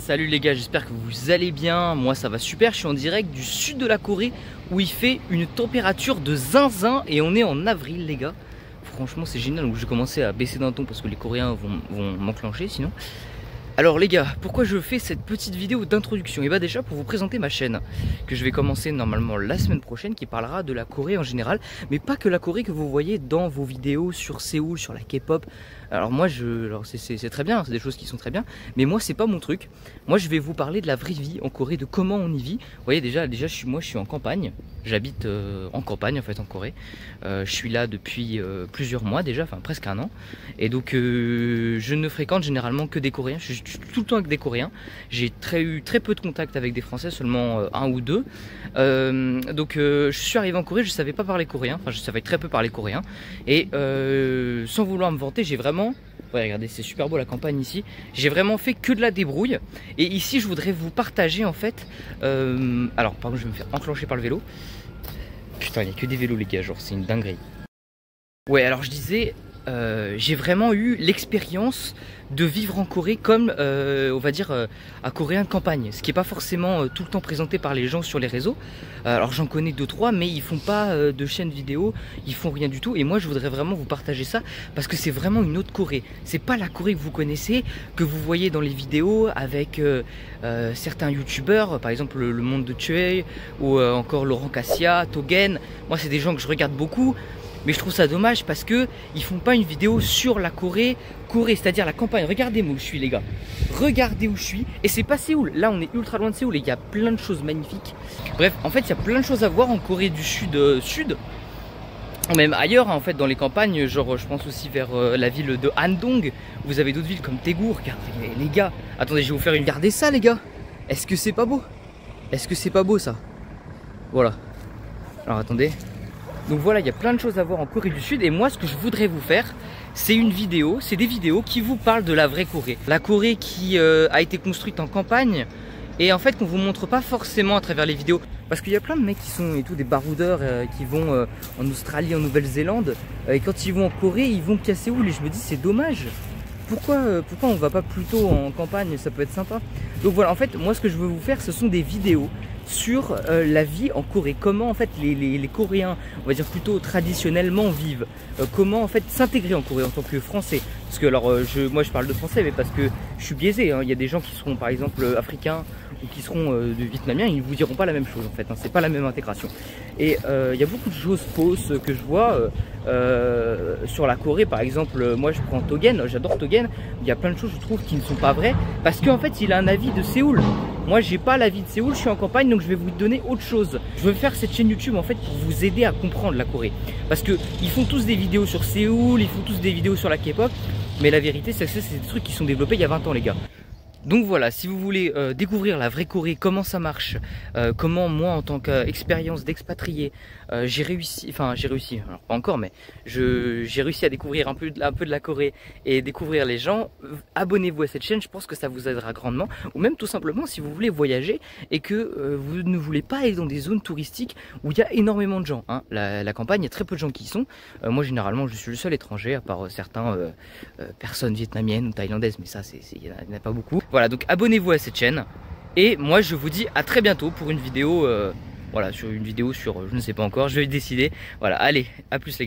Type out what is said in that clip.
Salut les gars, j'espère que vous allez bien. Moi ça va super, je suis en direct du sud de la Corée où il fait une température de zinzin et on est en avril les gars. Franchement c'est génial, donc je vais commencer à baisser d'un ton parce que les Coréens vont m'enclencher sinon. Alors les gars, pourquoi je fais cette petite vidéo d'introduction? Et bah déjà pour vous présenter ma chaîne que je vais commencer normalement la semaine prochaine, qui parlera de la Corée en général, mais pas que la Corée que vous voyez dans vos vidéos sur Séoul, sur la K-pop. Alors moi c'est très bien, c'est des choses qui sont très bien, mais moi c'est pas mon truc. Moi je vais vous parler de la vraie vie en Corée, de comment on y vit. Vous voyez déjà moi je suis en campagne, j'habite en campagne en fait en Corée. Je suis là depuis plusieurs mois déjà, enfin presque un an, et donc je ne fréquente généralement que des Coréens. Je suis tout le temps avec des Coréens. J'ai eu très peu de contact avec des Français, seulement un ou deux. Donc je suis arrivé en Corée, je savais pas parler coréen, enfin je savais très peu parler coréen, et sans vouloir me vanter, j'ai vraiment, ouais, regardez c'est super beau la campagne ici, j'ai vraiment fait que de la débrouille. Et ici je voudrais vous partager en fait, alors pardon, je vais me faire enclencher par le vélo. Putain, il n'y a que des vélos les gars, genre c'est une dinguerie. Ouais, alors je disais, j'ai vraiment eu l'expérience de vivre en Corée comme, on va dire, un Coréen de campagne. Ce qui n'est pas forcément tout le temps présenté par les gens sur les réseaux. Alors j'en connais 2-3, mais ils font pas de chaîne vidéo, ils font rien du tout. Et moi je voudrais vraiment vous partager ça, parce que c'est vraiment une autre Corée. C'est pas la Corée que vous connaissez, que vous voyez dans les vidéos avec certains youtubeurs, par exemple le Monde de Choi, ou encore Laurent Cassia, Togen. Moi c'est des gens que je regarde beaucoup. Mais je trouve ça dommage parce que ils font pas une vidéo sur la Corée, c'est-à-dire la campagne. Regardez-moi où je suis les gars. Regardez où je suis. Et c'est pas Séoul. Là on est ultra loin de Séoul et il y a plein de choses magnifiques. Bref, en fait il y a plein de choses à voir en Corée du Sud. Même ailleurs en fait dans les campagnes. Genre je pense aussi vers la ville de Andong. Vous avez d'autres villes comme Daegu. Regardez les gars. Attendez, je vais vous faire une... Regardez ça les gars. Est-ce que c'est pas beau? Est-ce que c'est pas beau ça? Voilà. Alors attendez. Donc voilà, il y a plein de choses à voir en Corée du Sud. Et moi ce que je voudrais vous faire, c'est une vidéo, c'est des vidéos qui vous parlent de la vraie Corée. La Corée qui a été construite en campagne, et en fait qu'on vous montre pas forcément à travers les vidéos. Parce qu'il y a plein de mecs qui sont et tout des baroudeurs qui vont en Australie, en Nouvelle-Zélande, et quand ils vont en Corée, ils vont qu'à Séoul. Et je me dis c'est dommage. Pourquoi on va pas plutôt en campagne? Ça peut être sympa. Donc voilà, en fait moi ce que je veux vous faire, ce sont des vidéos sur la vie en Corée, comment en fait les Coréens, on va dire plutôt traditionnellement, vivent, comment en fait s'intégrer en Corée en tant que Français. Parce que alors moi je parle de français, mais parce que je suis biaisé, hein. Il y a des gens qui seront par exemple africains ou qui seront de vietnamiens, ils ne vous diront pas la même chose en fait, hein. C'est pas la même intégration. Et il y a beaucoup de choses fausses que je vois sur la Corée. Par exemple, moi je prends Togen, j'adore Togen, il y a plein de choses je trouve qui ne sont pas vraies, parce qu'en fait il a un avis de Séoul. Moi j'ai pas l'avis de Séoul, je suis en campagne, donc je vais vous donner autre chose. Je veux faire cette chaîne YouTube en fait pour vous aider à comprendre la Corée. Parce que ils font tous des vidéos sur Séoul, ils font tous des vidéos sur la K-pop, mais la vérité c'est que c'est des trucs qui sont développés il y a 20 ans les gars. Donc voilà, si vous voulez découvrir la vraie Corée, comment ça marche, comment moi en tant qu'expérience d'expatrié, j'ai réussi, alors pas encore, mais j'ai réussi à découvrir un peu de la Corée et découvrir les gens, abonnez-vous à cette chaîne, je pense que ça vous aidera grandement. Ou même tout simplement si vous voulez voyager et que vous ne voulez pas aller dans des zones touristiques où il y a énormément de gens, hein. La campagne, il y a très peu de gens qui y sont. Moi généralement je suis le seul étranger, à part certains personnes vietnamiennes ou thaïlandaises, mais ça il n'y en a pas beaucoup. Voilà, donc abonnez-vous à cette chaîne. Et moi je vous dis à très bientôt pour une vidéo, voilà, sur je ne sais pas encore, je vais décider. Voilà, allez, à plus les gars.